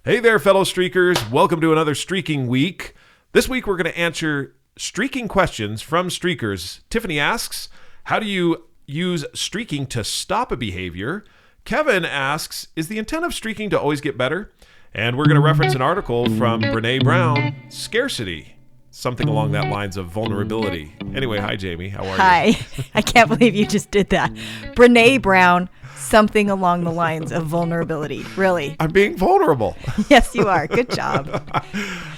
Hey there, fellow streakers. Welcome to another streaking week. This week, we're going to answer streaking questions from streakers. Tiffany asks, how do you use streaking to stop a behavior? Kevin asks, is the intent of streaking to always get better? And we're going to reference an article from Brene Brown, Scarcity. Something along that lines of vulnerability. Anyway, hi, Jamie. How are you? Hi. I can't believe you just did that. Brene Brown, something along the lines of vulnerability. Really. I'm being vulnerable. Yes, you are. Good job.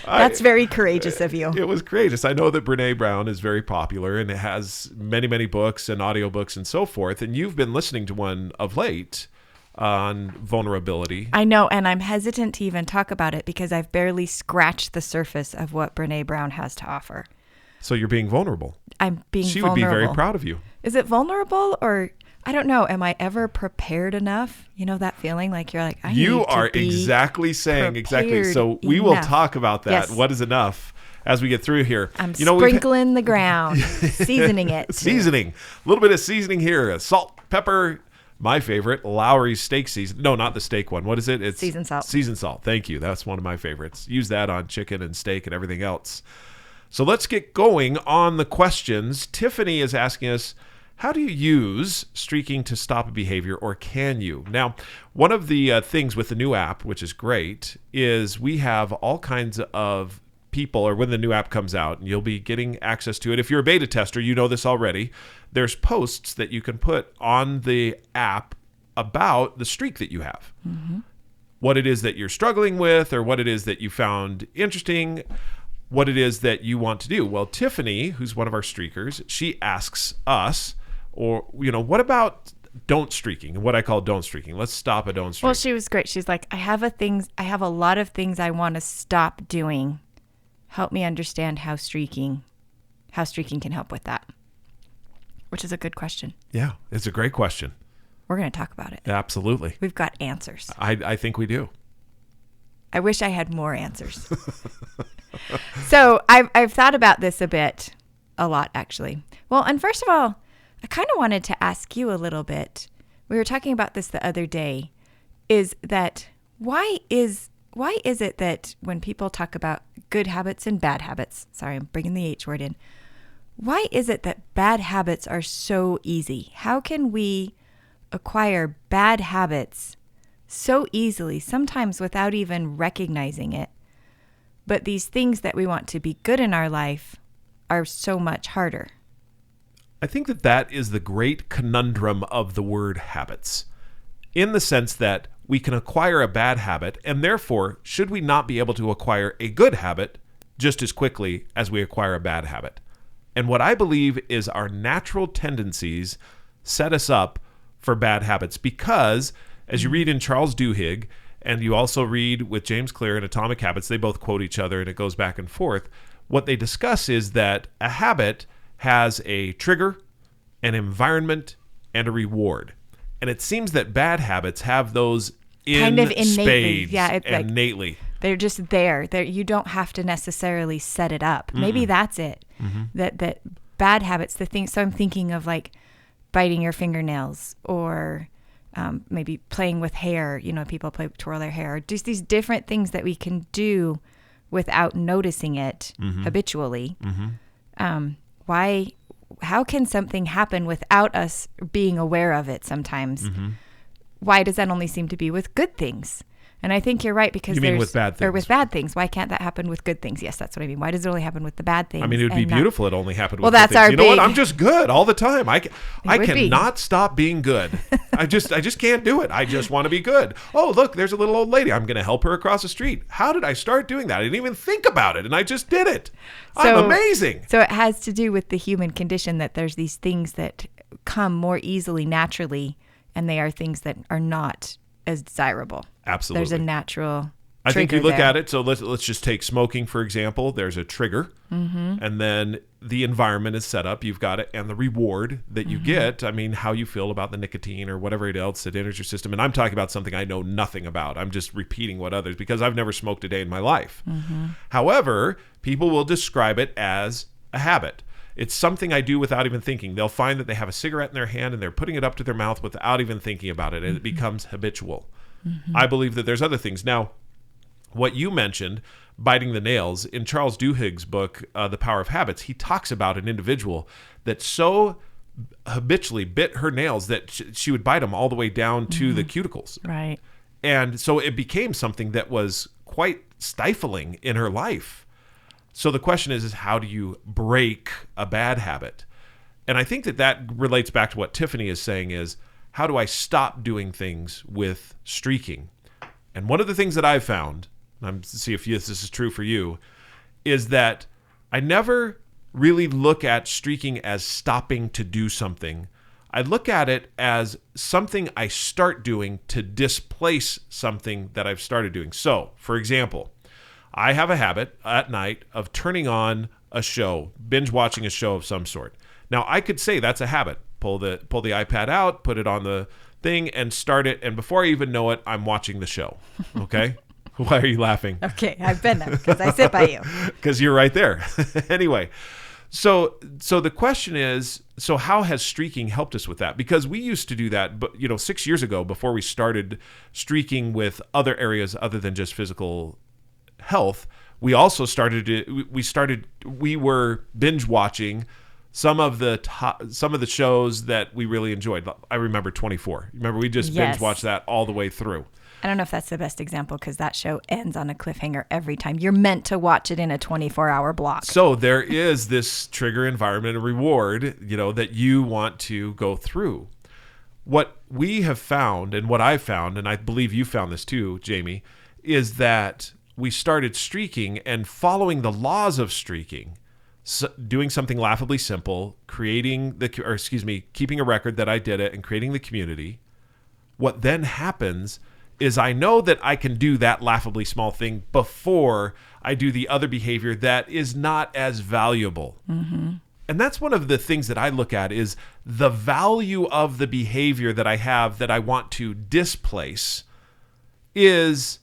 That's very courageous of you. It was courageous. I know that Brene Brown is very popular and it has many, many books and audiobooks and so forth. And you've been listening to one of late on vulnerability. I know, and I'm hesitant to even talk about it because I've barely scratched the surface of what Brene Brown has to offer. So you're being vulnerable. I'm being She vulnerable. would be very proud of you. Is it vulnerable or... I don't know. Am I ever prepared enough? You know that feeling like you're like, You are exactly saying exactly. So we will talk about that. Yes. What is enough as we get through here? I'm sprinkling the ground, seasoning it. Seasoning. A little bit of seasoning here. Salt, pepper. My favorite, Lowry's steak season. No, not the steak one. What is it? It's seasoned salt. Seasoned salt. Thank you. That's one of my favorites. Use that on chicken and steak and everything else. So let's get going on the questions. Tiffany is asking us, how do you use streaking to stop a behavior, or can you? Now, one of the things with the new app, which is great, is we have all kinds of people, or when the new app comes out, and you'll be getting access to it. If you're a beta tester, you know this already. There's posts that you can put on the app about the streak that you have. Mm-hmm. What it is that you're struggling with, or what it is that you found interesting, what it is that you want to do. Well, Tiffany, who's one of our streakers, she asks us, or, you know, what about don't streaking, what I call don't streaking? Let's stop a don't streak. Well, she was great. She's like, I have a lot of things I want to stop doing. Help me understand how streaking can help with that. Which is a good question. Yeah, it's a great question. We're going to talk about it. Absolutely. We've got answers. I think we do. I wish I had more answers. So I've thought about this a lot, actually. Well, and first of all, I kind of wanted to ask you a little bit. We were talking about this the other day, is that why is it that when people talk about good habits and bad habits, sorry, I'm bringing the H word in, why is it that bad habits are so easy? How can we acquire bad habits so easily, sometimes without even recognizing it? But these things that we want to be good in our life are so much harder. I think that is the great conundrum of the word habits, in the sense that we can acquire a bad habit, and therefore, should we not be able to acquire a good habit just as quickly as we acquire a bad habit? And what I believe is our natural tendencies set us up for bad habits because, as you read in Charles Duhigg, and you also read with James Clear in Atomic Habits, they both quote each other and it goes back and forth. What they discuss is that a habit has a trigger, an environment, and a reward. And it seems that bad habits have those kind of innately. Spades. Yeah, it's innately. Like, they're just there. You don't have to necessarily set it up. Mm-mm. Maybe that's it. Mm-hmm. That bad habits, the things. So I'm thinking of like biting your fingernails, or maybe playing with hair. You know, people twirl their hair. Just these different things that we can do without noticing it habitually. Mm-hmm. How can something happen without us being aware of it sometimes? Mm-hmm. Why does that only seem to be with good things? And I think you're right, because you mean with bad things? Or with bad things. Why can't that happen with good things? Yes, that's what I mean. Why does it only happen with the bad things? I mean, it would be beautiful. It only happened with well, good that's things. Our you know what? I'm just good all the time. I cannot stop being good. I just can't do it. I just want to be good. Oh, look, there's a little old lady. I'm going to help her across the street. How did I start doing that? I didn't even think about it, and I just did it. I'm amazing. So it has to do with the human condition, that there's these things that come more easily naturally, and they are things that are not as desirable. Absolutely. There's a natural I think you trigger look there. at it. So let's just take smoking, for example. There's a trigger, and then the environment is set up. You've got it, and the reward that you get. I mean, how you feel about the nicotine or whatever else that enters your system. And I'm talking about something I know nothing about. I'm just repeating what others, because I've never smoked a day in my life. However, people will describe it as a habit. It's something I do without even thinking. They'll find that they have a cigarette in their hand and they're putting it up to their mouth without even thinking about it, and it becomes habitual. I believe that there's other things. Now, what you mentioned, biting the nails, in Charles Duhigg's book, The Power of Habits, he talks about an individual that so habitually bit her nails that she would bite them all the way down to the cuticles. Right. And so it became something that was quite stifling in her life. So the question is how do you break a bad habit? And I think that relates back to what Tiffany is saying is, how do I stop doing things with streaking? And one of the things that I've found, I'm to see if this is true for you, is that I never really look at streaking as stopping to do something. I look at it as something I start doing to displace something that I've started doing. So, for example, I have a habit at night of turning on a show, binge watching a show of some sort. Now, I could say that's a habit. Pull the iPad out, put it on the thing, and start it. And before I even know it, I'm watching the show. Okay? Why are you laughing? Okay, I've been there because I sit by you. Because you're right there. Anyway, so the question is, so how has streaking helped us with that? Because we used to do that, but 6 years ago, before we started streaking with other areas other than just physical health, we also we were binge watching some of the shows that we really enjoyed. I remember 24. Remember, we just binge watched that all the way through. I don't know if that's the best example because that show ends on a cliffhanger every time. You're meant to watch it in a 24-hour block. So there is this trigger environment and reward, that you want to go through. What we have found, and what I've found, and I believe you found this too, Jamie, is that we started streaking and following the laws of streaking, doing something laughably simple, keeping a record that I did it and creating the community. What then happens is I know that I can do that laughably small thing before I do the other behavior that is not as valuable. Mm-hmm. And that's one of the things that I look at is the value of the behavior that I have that I want to displace is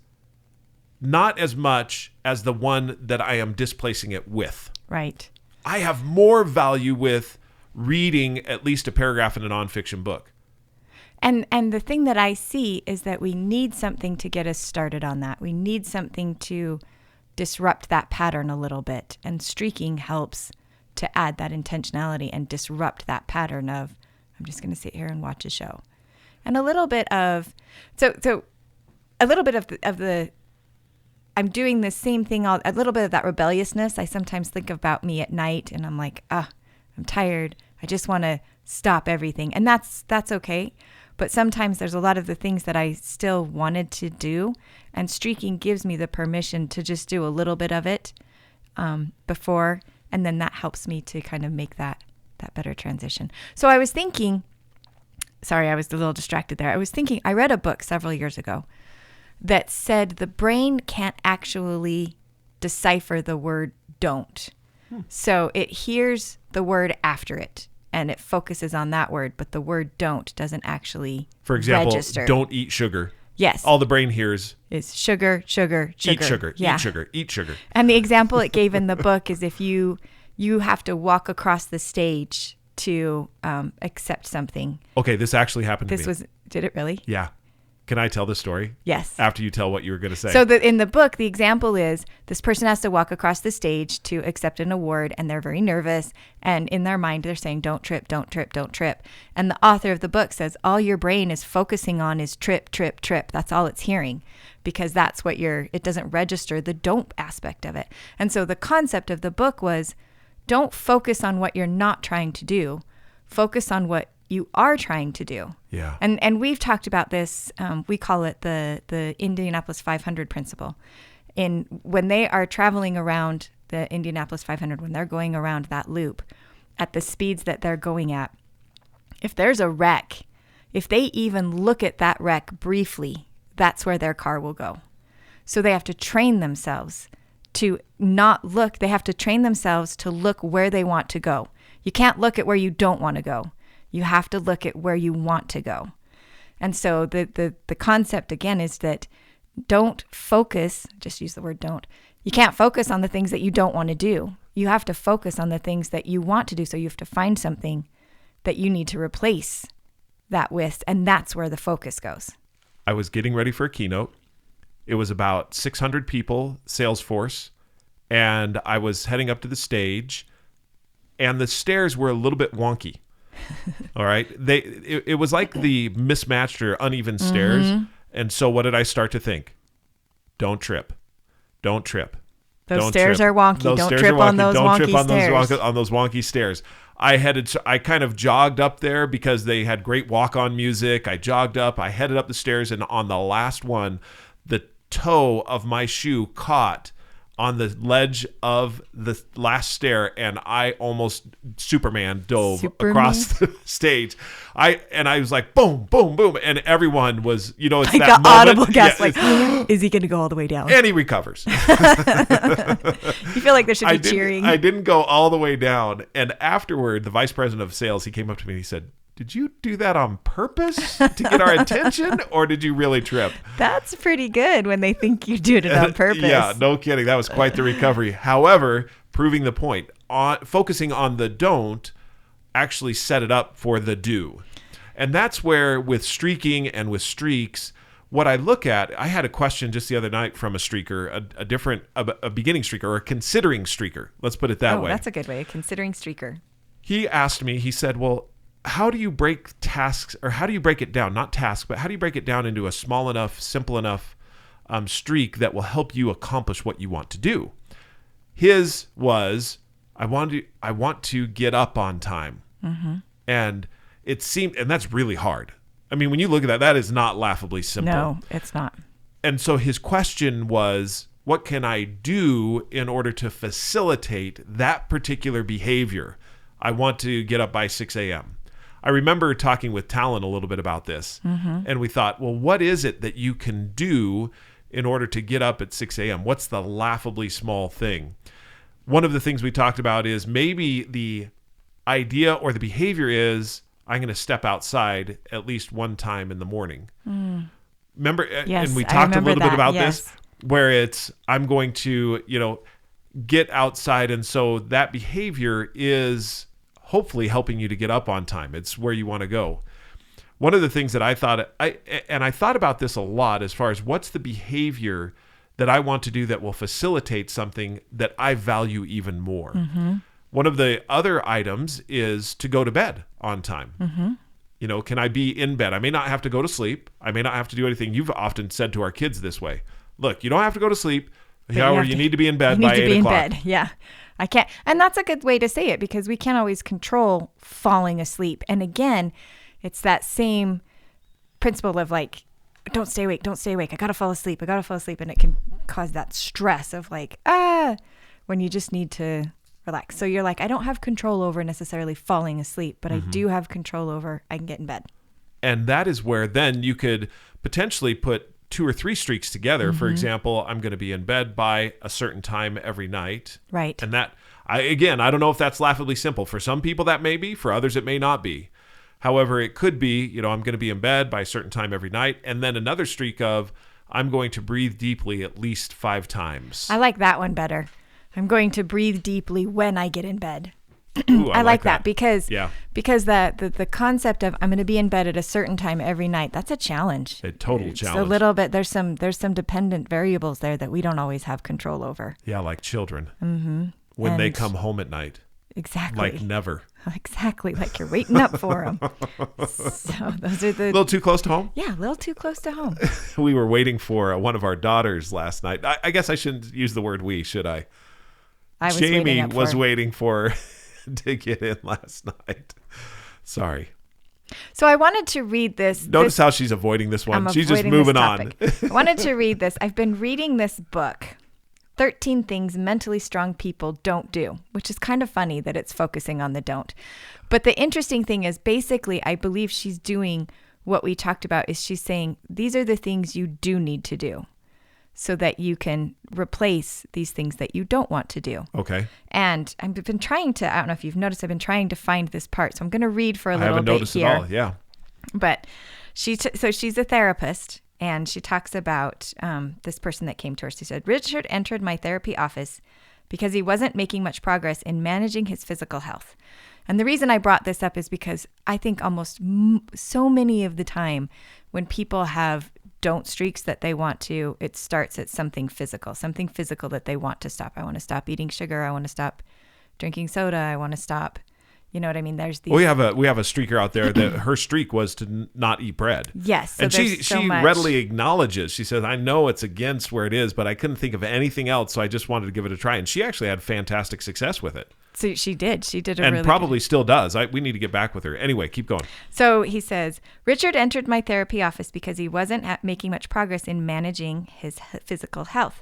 not as much as the one that I am displacing it with. Right. I have more value with reading at least a paragraph in a nonfiction book. And the thing that I see is that we need something to get us started on that. We need something to disrupt that pattern a little bit. And streaking helps to add that intentionality and disrupt that pattern of, I'm just going to sit here and watch a show. And a little bit of, I'm doing the same thing, a little bit of that rebelliousness. I sometimes think about me at night and I'm like, I'm tired. I just want to stop everything. And that's okay. But sometimes there's a lot of the things that I still wanted to do, and streaking gives me the permission to just do a little bit of it before, and then that helps me to kind of make that better transition. So I was thinking, sorry, I was a little distracted there. I read a book several years ago that said the brain can't actually decipher the word don't. So it hears the word after it, and it focuses on that word, but the word don't doesn't actually For example, register. Don't eat sugar. Yes. All the brain hears is sugar, sugar, sugar. Eat sugar, yeah. eat sugar, eat sugar. And the example it gave in the book is if you have to walk across the stage to accept something. Okay, this actually happened to me. Did it really? Yeah. Can I tell the story? Yes. After you tell what you were going to say. So in the book, the example is this person has to walk across the stage to accept an award, and they're very nervous. And in their mind, they're saying, don't trip, don't trip, don't trip. And the author of the book says, all your brain is focusing on is trip, trip, trip. That's all it's hearing, because that's what it doesn't register the don't aspect of it. And so the concept of the book was, don't focus on what you're not trying to do. Focus on what you are trying to do. Yeah. And we've talked about this. We call it the Indianapolis 500 principle. When they are traveling around the Indianapolis 500, when they're going around that loop at the speeds that they're going at, if there's a wreck, if they even look at that wreck briefly, that's where their car will go. So they have to train themselves to not look. They have to train themselves to look where they want to go. You can't look at where you don't want to go. You have to look at where you want to go. And so the concept, again, is that don't focus, just use the word don't. You can't focus on the things that you don't want to do. You have to focus on the things that you want to do. So you have to find something that you need to replace that with, and that's where the focus goes. I was getting ready for a keynote, It was about 600 people, Salesforce, and I was heading up to the stage, and the stairs were a little bit wonky. All right. It was like the mismatched or uneven stairs. And so what did I start to think? Don't trip. Don't trip. Those stairs are wonky. Don't trip on those wonky stairs. On those wonky stairs. I kind of jogged up there because they had great walk-on music. I jogged up. I headed up the stairs, and on the last one, the toe of my shoe caught on the ledge of the last stair, and I almost Superman dove across the stage. I was like, boom, boom, boom, and everyone was, it's like that moment. Audible gasp, like, is he going to go all the way down? And he recovers. You feel like there should be cheering. I didn't go all the way down, and afterward, the vice president of sales, he came up to me and he said, did you do that on purpose to get our attention, or did you really trip? That's pretty good when they think you did it on purpose. Yeah, no kidding. That was quite the recovery. However, proving the point, focusing on the don't actually set it up for the do. And that's where with streaking and with streaks, what I look at, I had a question just the other night from a streaker, a beginning streaker or a considering streaker. Let's put it that way. Oh, that's a good way, a considering streaker. He asked me, he said, well, how do you break tasks, or how do you break it down? Not tasks, but how do you break it down into a small enough, simple enough streak that will help you accomplish what you want to do? His was, I want to get up on time. And it seemed, and that's really hard. I mean, when you look at that, that is not laughably simple. No, it's not. And so his question was, what can I do in order to facilitate that particular behavior? I want to get up by 6 a.m. I remember talking with Talon a little bit about this, and we thought, well, what is it that you can do in order to get up at 6 a.m.? What's the laughably small thing? One of the things we talked about is maybe the idea or the behavior is, I'm going to step outside at least one time in the morning. Remember, yes, and we talked a little bit about yes. this, where it's, I'm going to, get outside. And so that behavior is hopefully helping you to get up on time. It's where you want to go. One of the things that I thought about this a lot as far as what's the behavior that I want to do that will facilitate something that I value even more. One of the other items is to go to bed on time. Can I be in bed? I may not have to go to sleep. I may not have to do anything. You've often said to our kids this way, look, you don't have to go to sleep. However, you need to be in bed by 8 o'clock. Yeah. I can't. And that's a good way to say it, because we can't always control falling asleep. And again, it's that same principle of like, don't stay awake. I got to fall asleep. And it can cause that stress of like, when you just need to relax. So you're like, I don't have control over necessarily falling asleep, but I do have control over, I can get in bed. And that is where then you could potentially put 2 or 3 streaks together. For example, I'm going to be in bed by a certain time every night. Right. And that, I don't know if that's laughably simple. For some people that may be, for others it may not be. However, it could be, I'm going to be in bed by a certain time every night. And then another streak of, I'm going to breathe deeply at least 5 times. I like that one better. I'm going to breathe deeply when I get in bed. Ooh, I like that because yeah. the concept of I'm going to be in bed at a certain time every night, that's a challenge. A total challenge. It's a little bit, there's some dependent variables there that we don't always have control over. Yeah, like children. When they come home at night. Exactly. Like never. Exactly, like you're waiting up for them. So those are the... A little too close to home? Yeah, a little too close to home. We were waiting for one of our daughters last night. I guess I shouldn't use the word we, should I? Jamie was waiting for to get in last night. Sorry. So I wanted to read this. Notice how she's avoiding this one. She's just moving on. I wanted to read this. I've been reading this book, 13 Things Mentally Strong People Don't Do, which is kind of funny that it's focusing on the don't. But the interesting thing is basically I believe she's doing what we talked about is she's saying these are the things you do need to do, so that you can replace these things that you don't want to do. Okay. And I've been trying to, I don't know if you've noticed, I've been trying to find this part. So I'm going to read for a little bit here. I haven't noticed at all, yeah. But so she's a therapist, and she talks about this person that came to her. She said, Richard entered my therapy office because he wasn't making much progress in managing his physical health. And the reason I brought this up is because I think almost so many of the time when people have don't streaks that they want to, it starts at something physical that they want to stop. I want to stop eating sugar. I want to stop drinking soda. I want to stop. You know what I mean? There's these. We have a streaker out there that her streak was to not eat bread. Yes. So and she readily acknowledges. She says, I know it's against where it is, but I couldn't think of anything else. So I just wanted to give it a try. And she actually had fantastic success with it. So she did. She did and probably still does. We need to get back with her. Anyway, keep going. So he says, Richard entered my therapy office because he wasn't making much progress in managing his physical health.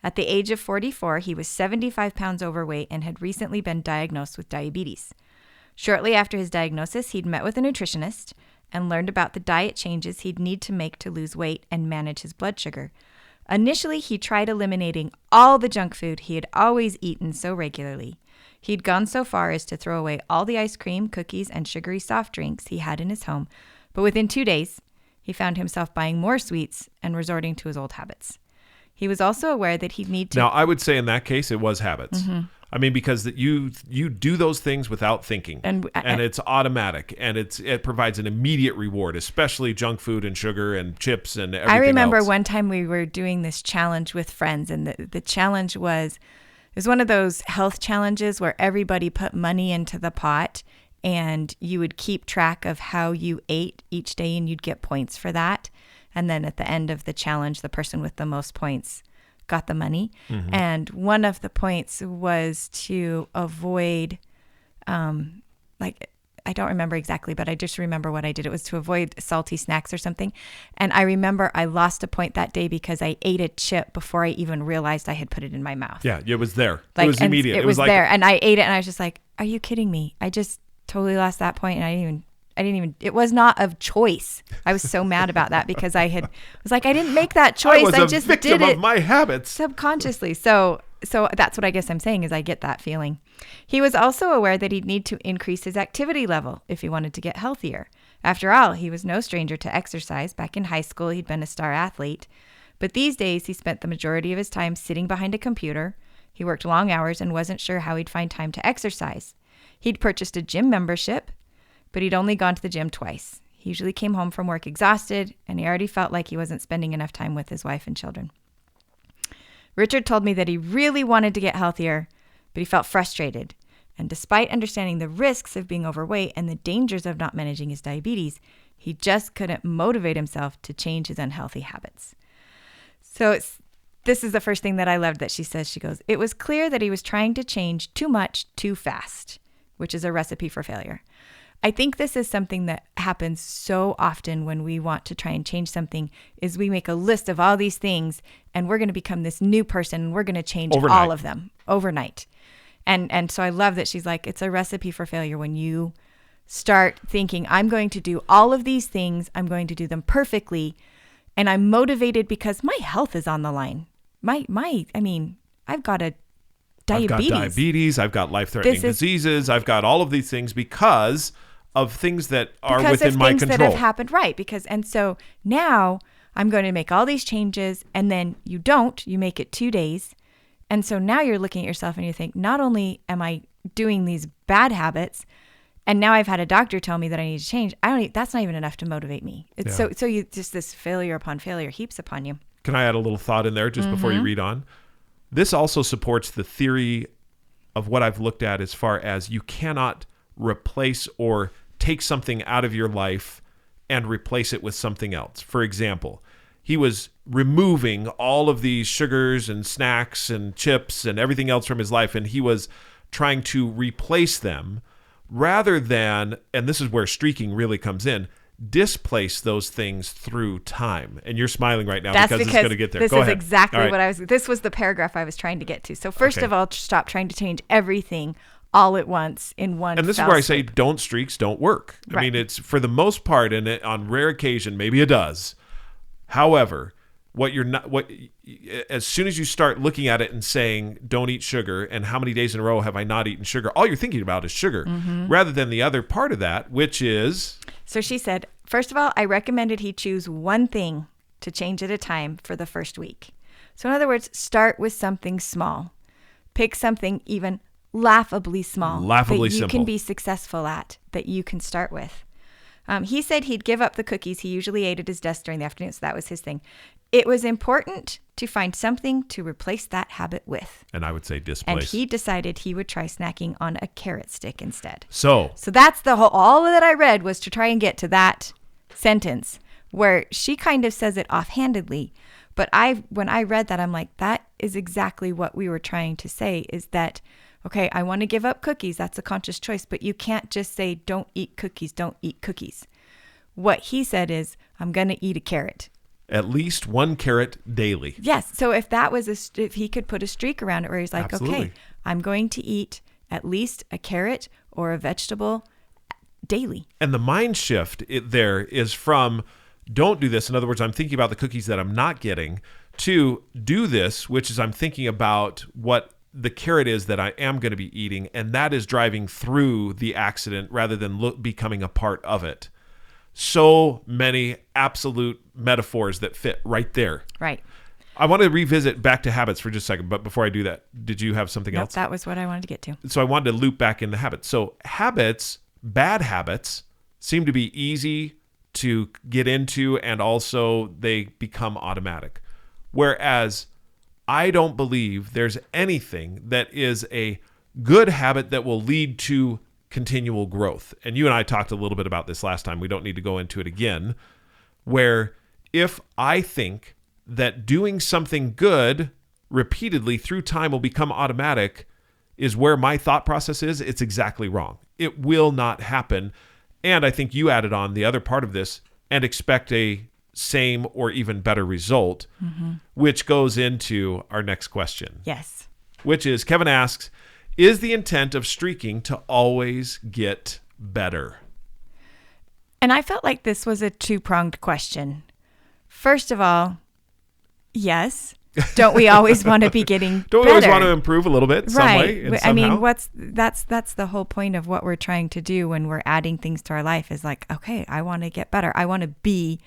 At the age of 44, he was 75 pounds overweight and had recently been diagnosed with diabetes. Shortly after his diagnosis, he'd met with a nutritionist and learned about the diet changes he'd need to make to lose weight and manage his blood sugar. Initially, he tried eliminating all the junk food he had always eaten so regularly. He'd gone so far as to throw away all the ice cream, cookies, and sugary soft drinks he had in his home, but within 2 days, he found himself buying more sweets and resorting to his old habits. He was also aware that he'd need to... Now, I would say in that case, it was habits. Mm-hmm. I mean, because you do those things without thinking, and it's automatic, and it provides an immediate reward, especially junk food and sugar and chips and everything else. I remember one time we were doing this challenge with friends, and the challenge was, it was one of those health challenges where everybody put money into the pot, and you would keep track of how you ate each day, and you'd get points for that. And then at the end of the challenge, the person with the most points got the money. Mm-hmm. And one of the points was to avoid, I don't remember exactly, but I just remember what I did. It was to avoid salty snacks or something. And I remember I lost a point that day because I ate a chip before I even realized I had put it in my mouth. Yeah, it was there. It was immediate. It was like there. And I ate it and I was just like, are you kidding me? I just totally lost that point and I didn't even, it was not of choice. I was so mad about that because I was like, I didn't make that choice. I just did it. I was a victim of my habits. Subconsciously. So that's what I guess I'm saying is I get that feeling. He was also aware that he'd need to increase his activity level if he wanted to get healthier. After all, he was no stranger to exercise. Back in high school, he'd been a star athlete. But these days, he spent the majority of his time sitting behind a computer. He worked long hours and wasn't sure how he'd find time to exercise. He'd purchased a gym membership, but he'd only gone to the gym twice. He usually came home from work exhausted, and he already felt like he wasn't spending enough time with his wife and children. Richard told me that he really wanted to get healthier, but he felt frustrated. And despite understanding the risks of being overweight and the dangers of not managing his diabetes, he just couldn't motivate himself to change his unhealthy habits. So this is the first thing that I loved that she says. She goes, it was clear that he was trying to change too much too fast, which is a recipe for failure. I think this is something that happens so often when we want to try and change something is we make a list of all these things and we're going to become this new person and we're going to change all of them overnight. And so I love that she's like, it's a recipe for failure when you start thinking, I'm going to do all of these things. I'm going to do them perfectly. And I'm motivated because my health is on the line. I've got a diabetes. I've got life-threatening diseases. I've got all of these things because of things that are within my control. Because of things that have happened, right. And so now I'm going to make all these changes and then you make it 2 days. And so now you're looking at yourself and you think, not only am I doing these bad habits, and now I've had a doctor tell me that I need to change, that's not even enough to motivate me. It's so you just this failure upon failure heaps upon you. Can I add a little thought in there just before you read on? This also supports the theory of what I've looked at as far as you cannot replace or take something out of your life and replace it with something else. For example, he was removing all of these sugars and snacks and chips and everything else from his life, and he was trying to replace them rather than, and this is where streaking really comes in, displace those things through time. And you're smiling right now because it's going to get there. This is exactly what this was the paragraph I was trying to get to. So first of all, stop trying to change everything all at once in one. And this is where I say don't streaks don't work. Right. I mean, it's for the most part, and on rare occasion, maybe it does. However, as soon as you start looking at it and saying, don't eat sugar, and how many days in a row have I not eaten sugar? All you're thinking about is sugar, rather than the other part of that, which is... So she said, first of all, I recommended he choose one thing to change at a time for the first week. So in other words, start with something small. Pick something even laughably small. Laughably that you simple. Can be successful at, that you can start with. He said he'd give up the cookies he usually ate at his desk during the afternoon, so that was his thing. It was important to find something to replace that habit with. And I would say And displace. he decided he would try snacking on a carrot stick instead. So that's the whole, all that I read was to try and get to that sentence where she kind of says it offhandedly. But when I read that, I'm like, that is exactly what we were trying to say, is that, okay, I want to give up cookies. That's a conscious choice. But you can't just say, don't eat cookies, don't eat cookies. What he said is, I'm going to eat a carrot. At least one carrot daily. Yes. So if that was if he could put a streak around it where he's like, Absolutely. okay, I'm going to eat at least a carrot or a vegetable daily. And the mind shift there is from don't do this. In other words, I'm thinking about the cookies that I'm not getting, to do this, which is I'm thinking about what the carrot is that I am going to be eating. And that is driving through the accident rather than becoming a part of it. So many absolute metaphors that fit right there. Right. I want to revisit back to habits for just a second. But before I do that, did you have something else? That was what I wanted to get to. So I wanted to loop back into habits. So habits, bad habits, seem to be easy to get into, and also they become automatic. Whereas I don't believe there's anything that is a good habit that will lead to continual growth. And you and I talked a little bit about this last time. We don't need to go into it again. Where if I think that doing something good repeatedly through time will become automatic is where my thought process is, it's exactly wrong. It will not happen. And I think you added on the other part of this, and expect a same or even better result, which goes into our next question. Yes. Which is, Kevin asks, is the intent of streaking to always get better? And I felt like this was a two-pronged question. First of all, yes. Don't we always want to be getting Don't we better? always want to improve a little bit some way? I mean, that's the whole point of what we're trying to do when we're adding things to our life is like, okay, I want to get better. I want to be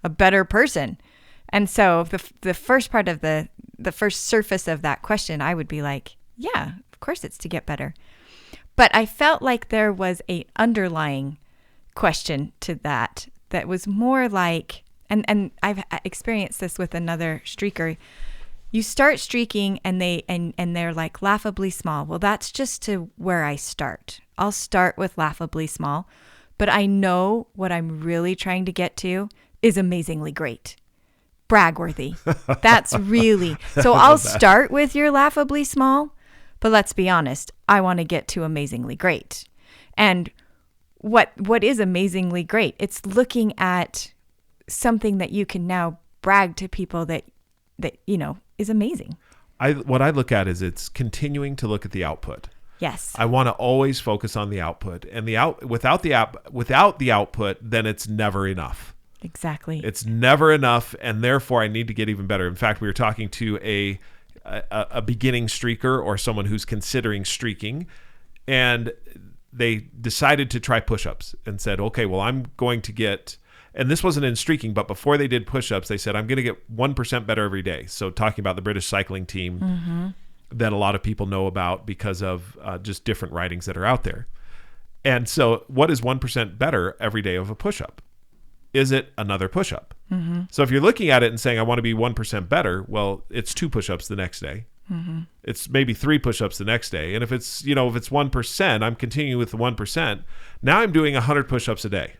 a better person. And so the first part of the first surface of that question, I would be like, yeah, of course it's to get better. But I felt like there was a underlying question to that was more like, and I've experienced this with another streaker. You start streaking and they're like laughably small. Well, that's just to where I start. I'll start with laughably small, but I know what I'm really trying to get to is amazingly great. Bragworthy. That's really, so I'll start with your laughably small, but let's be honest, I want to get to amazingly great. And what is amazingly great? It's looking at something that you can now brag to people that is amazing. What I look at is it's continuing to look at the output. Yes. I want to always focus on the output, and without the output, then it's never enough. Exactly. It's never enough, and therefore I need to get even better. In fact, we were talking to a beginning streaker or someone who's considering streaking, and they decided to try push-ups and said, okay, well, I'm going to get, and this wasn't in streaking, but before they did push-ups, they said, I'm going to get 1% better every day. So talking about the British cycling team that a lot of people know about because of just different writings that are out there. And so what is 1% better every day of a push-up? Is it another push-up? So if you're looking at it and saying, I want to be 1% better, well, it's 2 push-ups the next day. It's maybe 3 push-ups the next day. And if it's 1%, I'm continuing with the 1%. Now I'm doing 100 push-ups a day.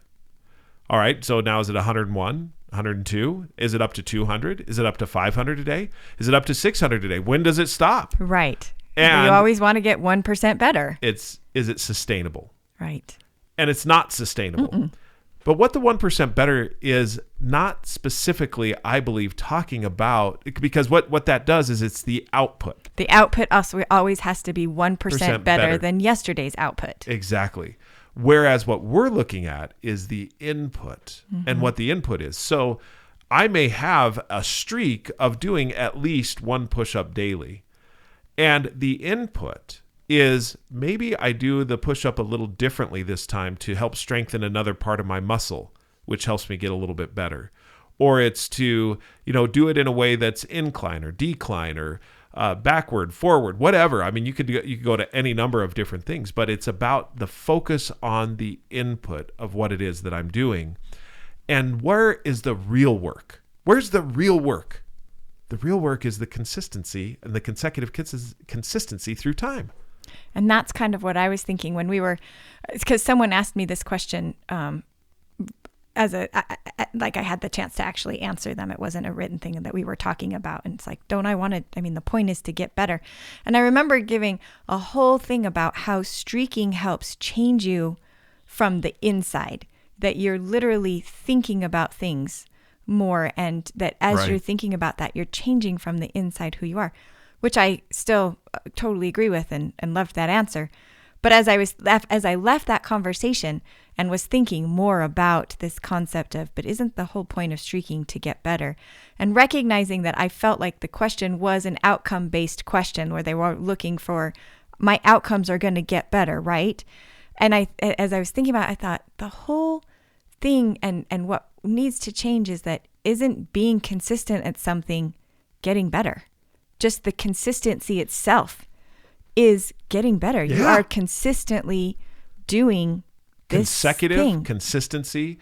All right. So now is it 101, 102? Is it up to 200? Is it up to 500 a day? Is it up to 600 a day? When does it stop? Right. And you always want to get 1% better. Is it sustainable? Right. And it's not sustainable. But what the 1% better is not specifically, I believe, talking about, because what that does is it's the output. The output also always has to be 1% better than yesterday's output. Exactly. Whereas what we're looking at is the input and what the input is. So I may have a streak of doing at least 1 push-up daily. And the input is maybe I do the push-up a little differently this time to help strengthen another part of my muscle, which helps me get a little bit better. Or it's to, do it in a way that's incline or decline, or backward, forward, whatever. I mean, you could go to any number of different things, but it's about the focus on the input of what it is that I'm doing. And where is the real work? Where's the real work? The real work is the consistency and the consecutive consistency through time. And that's kind of what I was thinking when because someone asked me this question like I had the chance to actually answer them. It wasn't a written thing that we were talking about. And it's like, the point is to get better. And I remember giving a whole thing about how streaking helps change you from the inside, that you're literally thinking about things more, and that as you're thinking about that, you're changing from the inside who you are, which I still totally agree with and loved that answer. But as I left that conversation and was thinking more about this concept of, but isn't the whole point of streaking to get better? And recognizing that I felt like the question was an outcome-based question where they were looking for, my outcomes are going to get better, right? And as I was thinking about it, I thought the whole thing and what needs to change is that isn't being consistent at something getting better. Just the consistency itself is getting better. Yeah. You are consistently doing this consecutive thing. Consistency.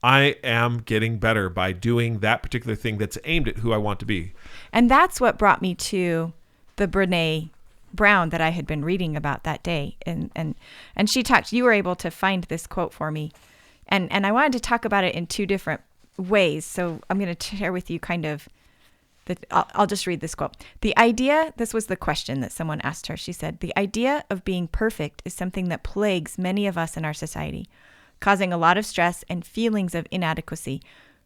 I am getting better by doing that particular thing that's aimed at who I want to be. And that's what brought me to the Brene Brown that I had been reading about that day. And she talked, you were able to find this quote for me. And I wanted to talk about it in two different ways. So I'm going to share with you kind of I'll just read this quote. This was the question that someone asked her. She said, "The idea of being perfect is something that plagues many of us in our society, causing a lot of stress and feelings of inadequacy.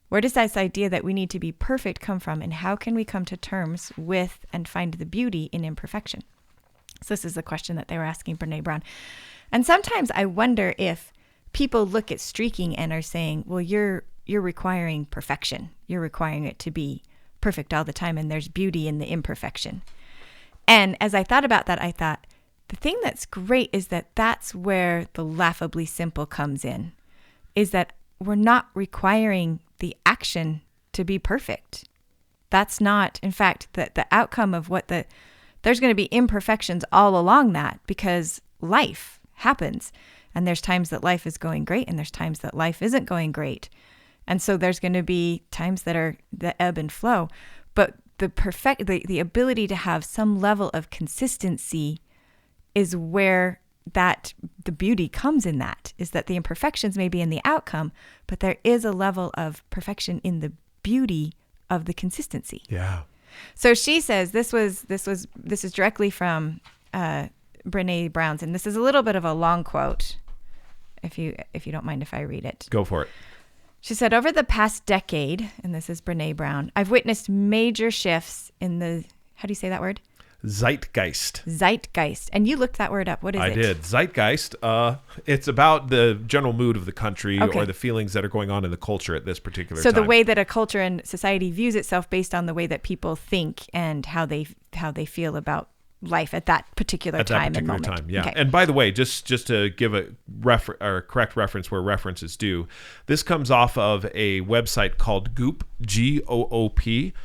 Where does this idea that we need to be perfect come from, and how can we come to terms with and find the beauty in imperfection?" So this is the question that they were asking Brene Brown. And sometimes I wonder if people look at streaking and are saying, well, you're requiring perfection. You're requiring it to be perfect all the time, and there's beauty in the imperfection. And as I thought about that, I thought, the thing that's great is that that's where the laughably simple comes in, is that we're not requiring the action to be perfect. That's not, in fact, the outcome of there's going to be imperfections all along that, because life happens. And there's times that life is going great, and there's times that life isn't going great. And so there's going to be times that are the ebb and flow. But the ability to have some level of consistency is where the beauty comes in that, is that the imperfections may be in the outcome, but there is a level of perfection in the beauty of the consistency. Yeah. So she says, this is directly from Brene Brown's, and this is a little bit of a long quote, if you don't mind if I read it. Go for it. She said, "Over the past decade," and this is Brene Brown, "I've witnessed major shifts in the," how do you say that word? Zeitgeist. Zeitgeist. And you looked that word up. What is it? I did. Zeitgeist. It's about the general mood of the country, or the feelings that are going on in the culture at this particular time. So the way that a culture and society views itself based on the way that people think and how they feel about life at that particular time and moment. Yeah. Okay. And by the way, just to give a correct reference where reference is due, this comes off of a website called Goop, GOOP.com,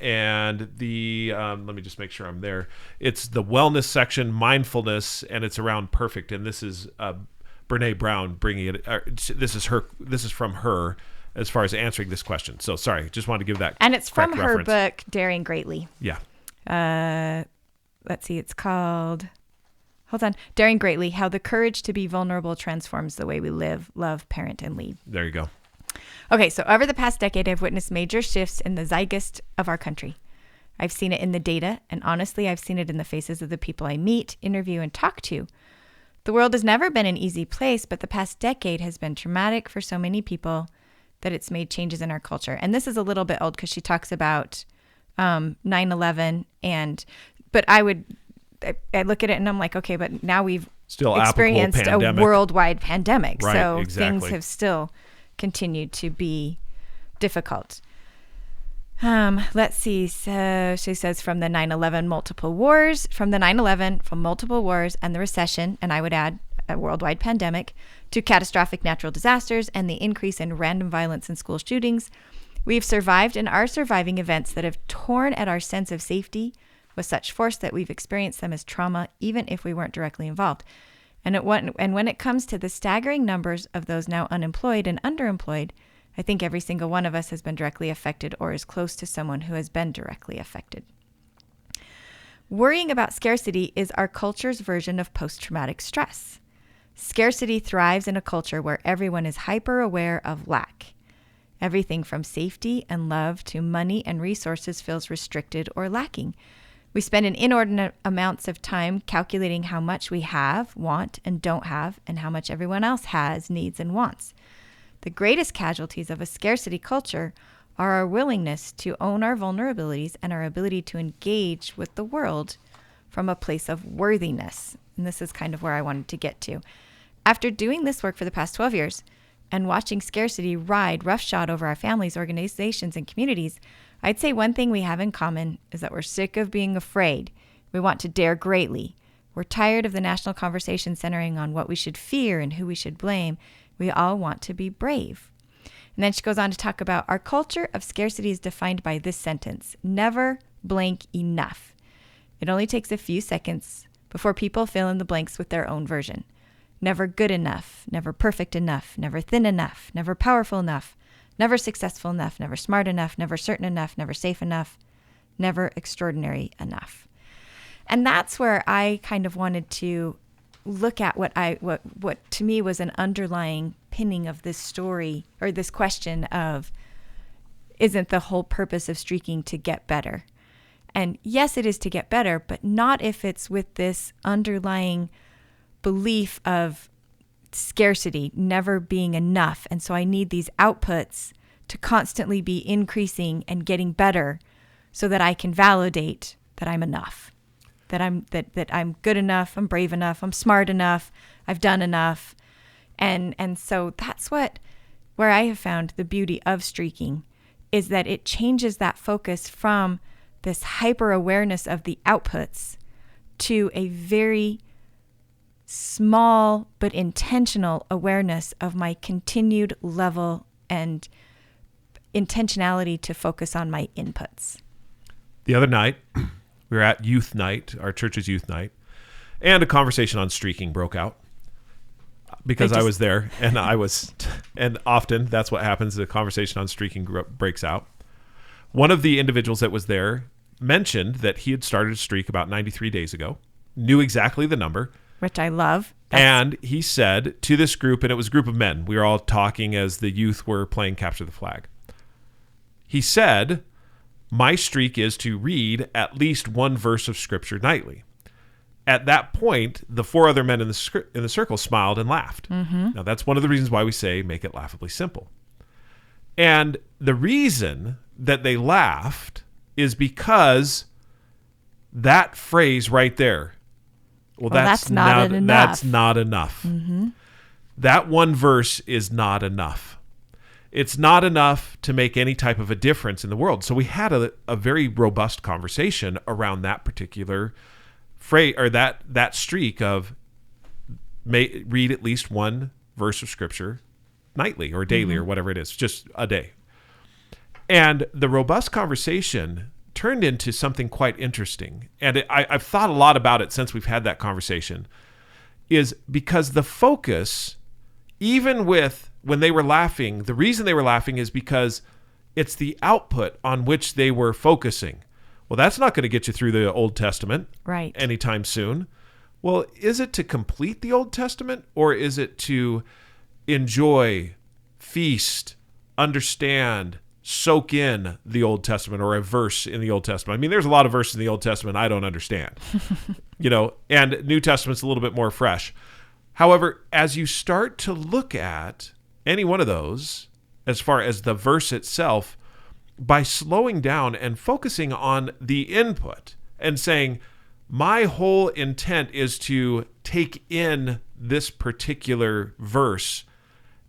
and the let me just make sure I'm there. It's the wellness section, mindfulness, and it's around perfect. And this is Brene Brown bringing it. This is from her as far as answering this question. So sorry, just wanted to give that. And it's from her reference. book, Daring Greatly. Yeah. Let's see, it's called, Daring Greatly, How the Courage to be Vulnerable Transforms the Way We Live, Love, Parent, and Lead. There you go. Okay, so over the past decade, I've witnessed major shifts in the zeitgeist of our country. I've seen it in the data, and honestly, I've seen it in the faces of the people I meet, interview, and talk to. The world has never been an easy place, but the past decade has been traumatic for so many people that it's made changes in our culture. And this is a little bit old because she talks about 9/11 but I look at it and I'm like, okay, but now we've still experienced a worldwide pandemic. Right, so exactly. Things have still continued to be difficult. Let's see. So she says from 9/11, multiple wars and the recession, and I would add a worldwide pandemic, to catastrophic natural disasters and the increase in random violence and school shootings, we've survived and are surviving events that have torn at our sense of safety, with such force that we've experienced them as trauma, even if we weren't directly involved. And when it comes to the staggering numbers of those now unemployed and underemployed, I think every single one of us has been directly affected or is close to someone who has been directly affected. Worrying about scarcity is our culture's version of post-traumatic stress. Scarcity thrives in a culture where everyone is hyper-aware of lack. Everything from safety and love to money and resources feels restricted or lacking. We spend an inordinate amounts of time calculating how much we have, want, and don't have, and how much everyone else has, needs, and wants. The greatest casualties of a scarcity culture are our willingness to own our vulnerabilities and our ability to engage with the world from a place of worthiness. And this is kind of where I wanted to get to. After doing this work for the past 12 years and watching scarcity ride roughshod over our families, organizations, and communities, I'd say one thing we have in common is that we're sick of being afraid. We want to dare greatly. We're tired of the national conversation centering on what we should fear and who we should blame. We all want to be brave. And then she goes on to talk about our culture of scarcity is defined by this sentence: never blank enough. It only takes a few seconds before people fill in the blanks with their own version. Never good enough, never perfect enough, never thin enough, never powerful enough, never successful enough, never smart enough, never certain enough, never safe enough, never extraordinary enough. And that's where I kind of wanted to look at what to me was an underlying pinning of this story, or this question of, isn't the whole purpose of streaking to get better? And yes, it is to get better, but not if it's with this underlying belief of scarcity, never being enough. And so I need these outputs to constantly be increasing and getting better so that I can validate that I'm enough, that I'm good enough, I'm brave enough, I'm smart enough, I've done enough. And so that's where I have found the beauty of streaking, is that it changes that focus from this hyper awareness of the outputs to a very small but intentional awareness of my continued level and intentionality to focus on my inputs. The other night, we were at youth night, our church's youth night, and a conversation on streaking broke out because I was there, and and often that's what happens. The conversation on streaking breaks out. One of the individuals that was there mentioned that he had started a streak about 93 days ago, knew exactly the number, which I love. And he said to this group, and it was a group of men, we were all talking as the youth were playing Capture the Flag. He said, my streak is to read at least one verse of scripture nightly. At that point, the four other men in the circle smiled and laughed. Mm-hmm. Now, that's one of the reasons why we say make it laughably simple. And the reason that they laughed is because that phrase right there, that's not enough. That's not enough. Mm-hmm. That one verse is not enough. It's not enough to make any type of a difference in the world. So we had a very robust conversation around that particular phrase, or that streak of read at least one verse of scripture nightly or daily, mm-hmm. or whatever it is, just a day. And the robust conversation turned into something quite interesting. And I've thought a lot about it since we've had that conversation, is because the focus, even when they were laughing, the reason they were laughing is because it's the output on which they were focusing. Well, that's not going to get you through the Old Testament right anytime soon. Well, is it to complete the Old Testament, or is it to enjoy, feast, understand, soak in the Old Testament, or a verse in the Old Testament? I mean, there's a lot of verses in the Old Testament I don't understand, and New Testament's a little bit more fresh. However, as you start to look at any one of those, as far as the verse itself, by slowing down and focusing on the input and saying, my whole intent is to take in this particular verse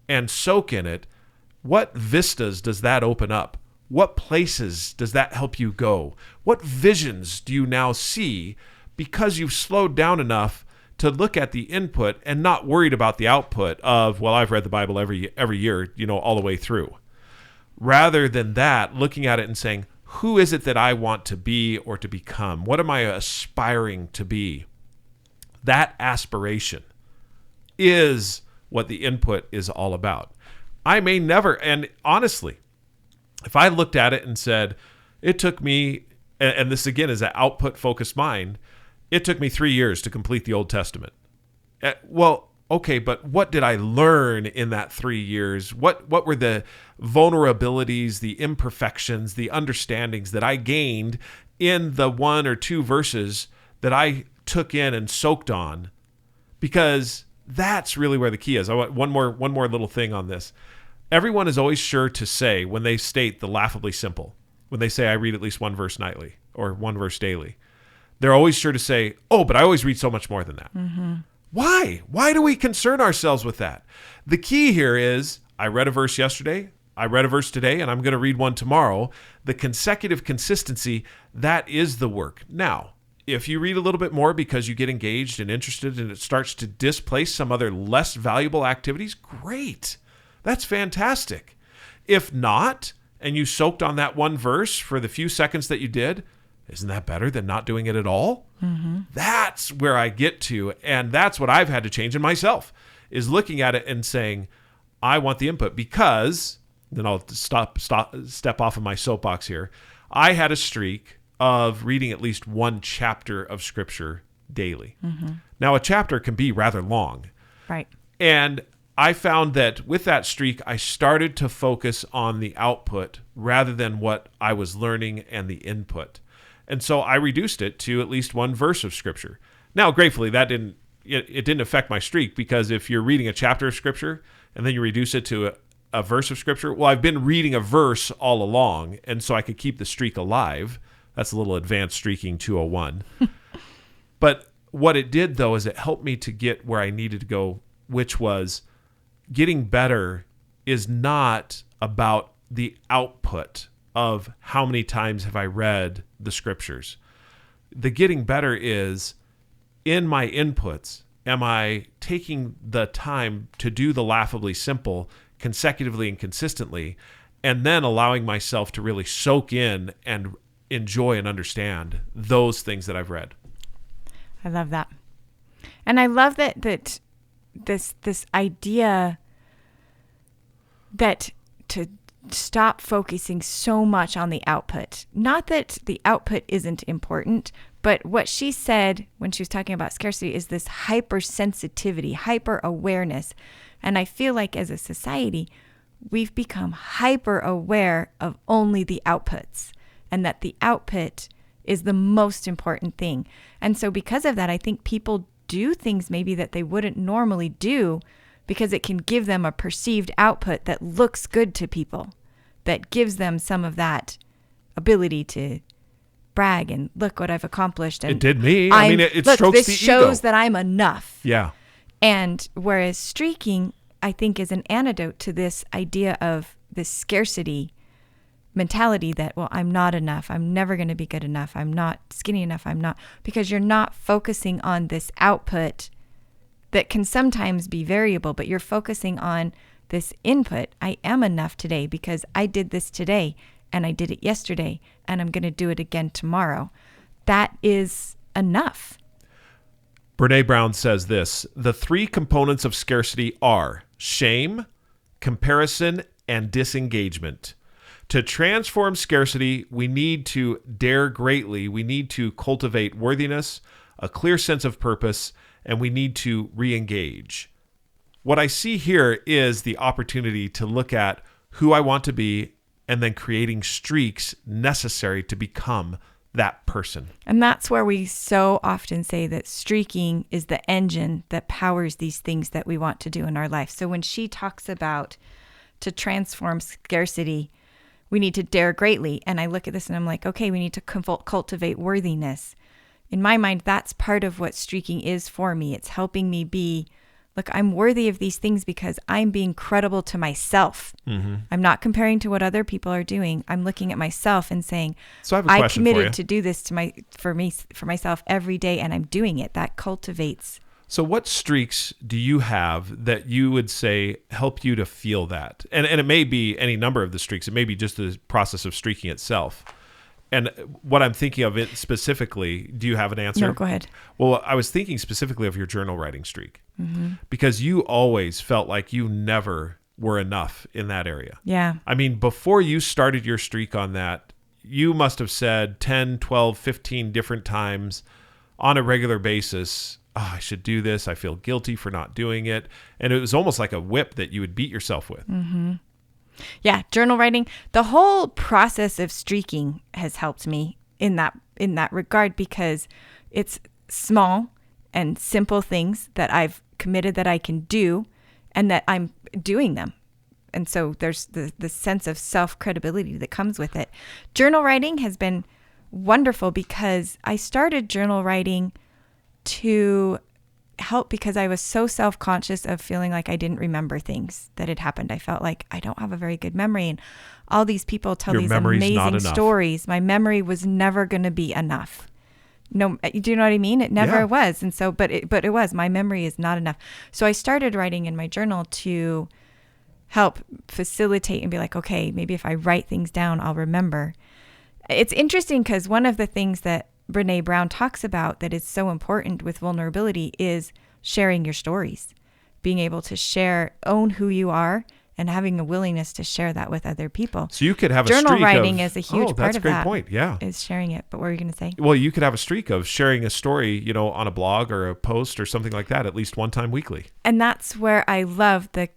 and soak in it, what vistas does that open up? What places does that help you go? What visions do you now see because you've slowed down enough to look at the input and not worried about the output of, well, I've read the Bible every year, all the way through. Rather than that, looking at it and saying, who is it that I want to be or to become? What am I aspiring to be? That aspiration is what the input is all about. I may never, and honestly, if I looked at it and said, it took me, and this again is an output-focused mind, it took me 3 years to complete the Old Testament. Well, okay, but what did I learn in that 3 years? What were the vulnerabilities, the imperfections, the understandings that I gained in the 1 or 2 verses that I took in and soaked on? Because that's really where the key is. I want one more little thing on this. Everyone is always sure to say, when they state the laughably simple, when they say I read at least 1 verse nightly or 1 verse daily, they're always sure to say, oh, but I always read so much more than that. Mm-hmm. Why? Why do we concern ourselves with that? The key here is, I read a verse yesterday, I read a verse today, and I'm going to read one tomorrow. The consecutive consistency, that is the work. Now, if you read a little bit more because you get engaged and interested and it starts to displace some other less valuable activities, great. That's fantastic. If not, and you soaked on that 1 verse for the few seconds that you did, isn't that better than not doing it at all? Mm-hmm. That's where I get to, and that's what I've had to change in myself, is looking at it and saying, I want the input, because, then I'll step off of my soapbox here. I had a streak of reading at least 1 chapter of Scripture daily. Mm-hmm. Now, a chapter can be rather long. Right. And I found that with that streak, I started to focus on the output rather than what I was learning and the input. And so I reduced it to at least 1 verse of Scripture. Now, gratefully, it didn't affect my streak, because if you're reading a chapter of Scripture and then you reduce it to a verse of Scripture, well, I've been reading a verse all along, and so I could keep the streak alive. That's a little advanced streaking 201. But what it did, though, is it helped me to get where I needed to go, which was getting better is not about the output of how many times have I read the Scriptures. The getting better is, in my inputs, am I taking the time to do the laughably simple consecutively and consistently, and then allowing myself to really soak in and enjoy and understand those things that I've read. I love that. And I love that this idea that to stop focusing so much on the output. Not that the output isn't important, but what she said when she was talking about scarcity is this hypersensitivity, hyper-awareness. And I feel like as a society, we've become hyper-aware of only the outputs, and that the output is the most important thing. And so because of that, I think people do things maybe that they wouldn't normally do, because it can give them a perceived output that looks good to people, that gives them some of that ability to brag and look what I've accomplished. And it did me. I mean, it strokes this the shows ego. that I'm enough. Yeah. And whereas streaking, I think, is an antidote to this idea of this scarcity mentality that, well, I'm not enough. I'm never going to be good enough. I'm not skinny enough. I'm not, because you're not focusing on this output that can sometimes be variable, but you're focusing on this input. I am enough today because I did this today and I did it yesterday and I'm going to do it again tomorrow. That is enough. Brene Brown says this: the 3 components of scarcity are shame, comparison, and disengagement. To transform scarcity, we need to dare greatly. We need to cultivate worthiness, a clear sense of purpose, and we need to re-engage. What I see here is the opportunity to look at who I want to be and then creating streaks necessary to become that person. And that's where we so often say that streaking is the engine that powers these things that we want to do in our life. So when she talks about to transform scarcity, we need to dare greatly. And I look at this and I'm like, okay, we need to cultivate worthiness. In my mind, that's part of what streaking is for me. It's helping me be, look, I'm worthy of these things because I'm being credible to myself. Mm-hmm. I'm not comparing to what other people are doing. I'm looking at myself and saying, so I committed to do this for myself every day, and I'm doing it. That cultivates. So what streaks do you have that you would say help you to feel that? And it may be any number of the streaks. It may be just the process of streaking itself. And what I'm thinking of it specifically, do you have an answer? No, go ahead. Well, I was thinking specifically of your journal writing streak, because you always felt like you never were enough in that area. Yeah. I mean, before you started your streak on that, you must have said 10, 12, 15 different times on a regular basis, I should do this. I feel guilty for not doing it. And it was almost like a whip that you would beat yourself with. Yeah, journal writing. The whole process of streaking has helped me in that regard, because it's small and simple things that I've committed that I can do, and that I'm doing them. And so there's the sense of self-credibility that comes with it. Journal writing has been wonderful, because I started journal writing to help, because I was so self-conscious of feeling like I didn't remember things that had happened. I felt like I don't have a very good memory, and all these people tell Your these memory's not amazing enough. stories. My memory was never going to be enough. No, do you know what I mean? It never Yeah. was. And so, but it was, my memory is not enough. So I started writing in my journal to help facilitate and be like, okay, maybe if I write things down, I'll remember. It's interesting, because one of the things that Brene Brown talks about that is so important with vulnerability is sharing your stories, being able to own who you are, and having a willingness to share that with other people. So you could have a Journal streak writing of, is a huge part that's of a great that. point. Yeah. Is sharing it. But what were you going to say? Well, you could have a streak of sharing a story, on a blog or a post or something like that, at least one time weekly. And that's where I love the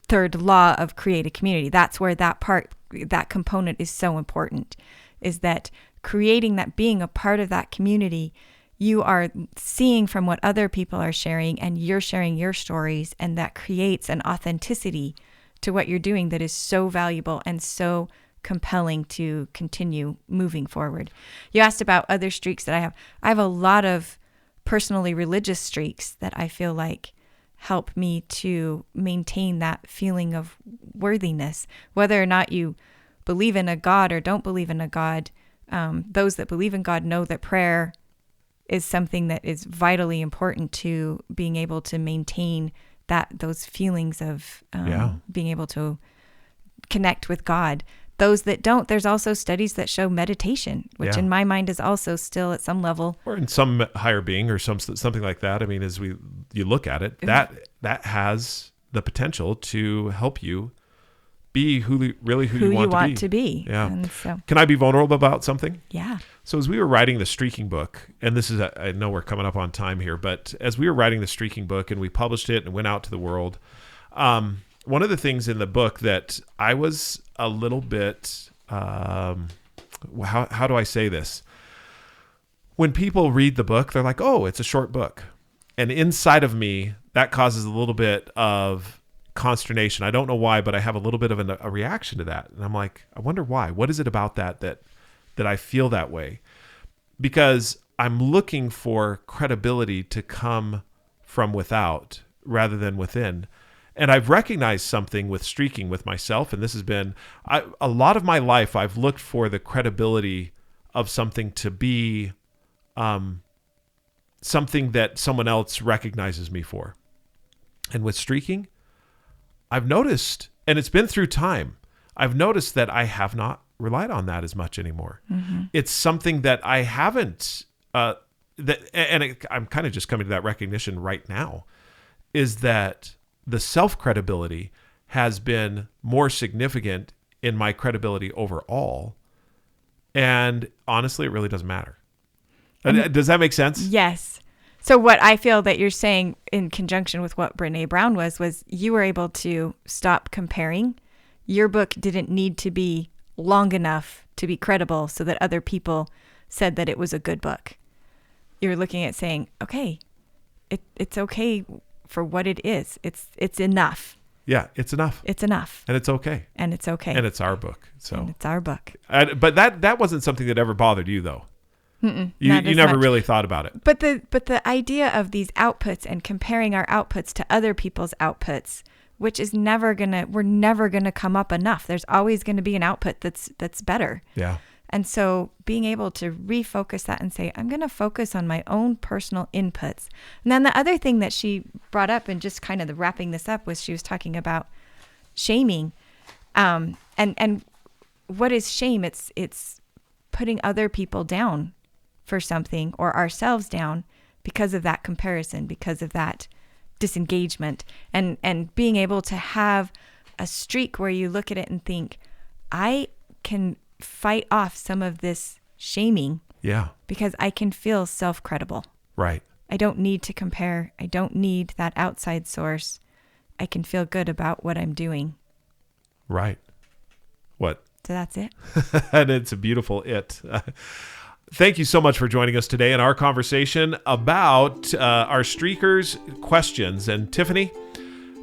third law of create a community. That's where that component is so important, is that creating that, being a part of that community, you are seeing from what other people are sharing, and you're sharing your stories, and that creates an authenticity to what you're doing that is so valuable and so compelling to continue moving forward. You asked about other streaks that I have. I have a lot of personally religious streaks that I feel like help me to maintain that feeling of worthiness, whether or not you believe in a God or don't believe in a God. Those that believe in God know that prayer is something that is vitally important to being able to maintain those feelings of being able to connect with God. Those that don't, there's also studies that show meditation, which in my mind is also still at some level, or in some higher being or something like that. I mean, as you look at it, that has the potential to help you be who you want to be. Yeah. And so, can I be vulnerable about something? Yeah. So as we were writing the streaking book, and this is, I know we're coming up on time here, but as we were writing the streaking book and we published it and went out to the world, one of the things in the book that I was a little bit, how do I say this? When people read the book, they're like, oh, it's a short book. And inside of me, that causes a little bit of consternation. I don't know why, but I have a little bit of a reaction to that. And I'm like, I wonder why. What is it about that I feel that way? Because I'm looking for credibility to come from without rather than within. And I've recognized something with streaking with myself, and this has been a lot of my life. I've looked for the credibility of something to be something that someone else recognizes me for. And with streaking, I've noticed, and it's been through time, I've noticed that I have not relied on that as much anymore. Mm-hmm. It's something that I haven't, I'm kind of just coming to that recognition right now, is that the self-credibility has been more significant in my credibility overall. And honestly, it really doesn't matter. Does that make sense? Yes. So what I feel that you're saying in conjunction with what Brene Brown was you were able to stop comparing. Your book didn't need to be long enough to be credible so that other people said that it was a good book. You're looking at saying, okay, it's okay for what it is. It's enough. Yeah, it's enough. It's enough. And it's okay. And it's okay. And it's our book. So. And it's our book. But that wasn't something that ever bothered you, though. You never really thought about it. But the idea of these outputs and comparing our outputs to other people's outputs, which is we're never gonna come up enough. There's always gonna be an output that's better. Yeah. And so being able to refocus that and say, I'm gonna focus on my own personal inputs. And then the other thing that she brought up, and just kind of wrapping this up, was she was talking about shaming, and what is shame? It's putting other people down for something or ourselves down because of that comparison, because of that disengagement, and being able to have a streak where you look at it and think, I can fight off some of this shaming. Yeah. Because I can feel self-credible. Right. I don't need to compare. I don't need that outside source. I can feel good about what I'm doing. Right. What? So that's it. And it's a beautiful it. Thank you so much for joining us today in our conversation about our streakers questions. And Tiffany,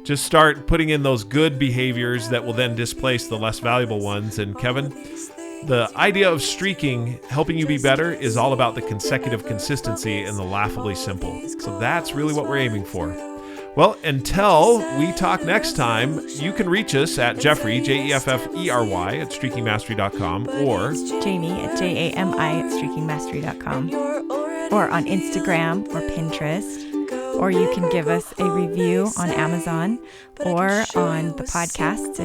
just start putting in those good behaviors that will then displace the less valuable ones. And Kevin, the idea of streaking, helping you be better, is all about the consecutive consistency and the laughably simple. So that's really what we're aiming for. Well, until we talk next time, you can reach us at Jeffrey, Jefffery, at streakingmastery.com, or Jami at Jami at streakingmastery.com, or on Instagram or Pinterest. Or you can give us a review on Amazon or on the podcasts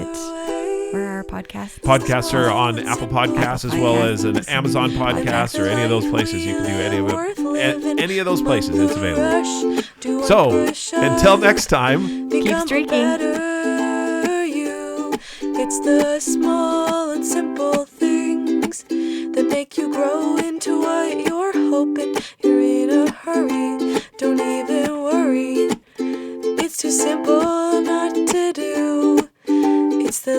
where are our podcasts? Podcasts are on Apple Podcasts as well as an Amazon podcast or any of those places. You can do any of it. Any of those places, it's available. So, until next time, keep streaking. It's the small and simple things that make you grow into what you're hoping. You're in a hurry, don't even worry. It's too simple not to do. It's the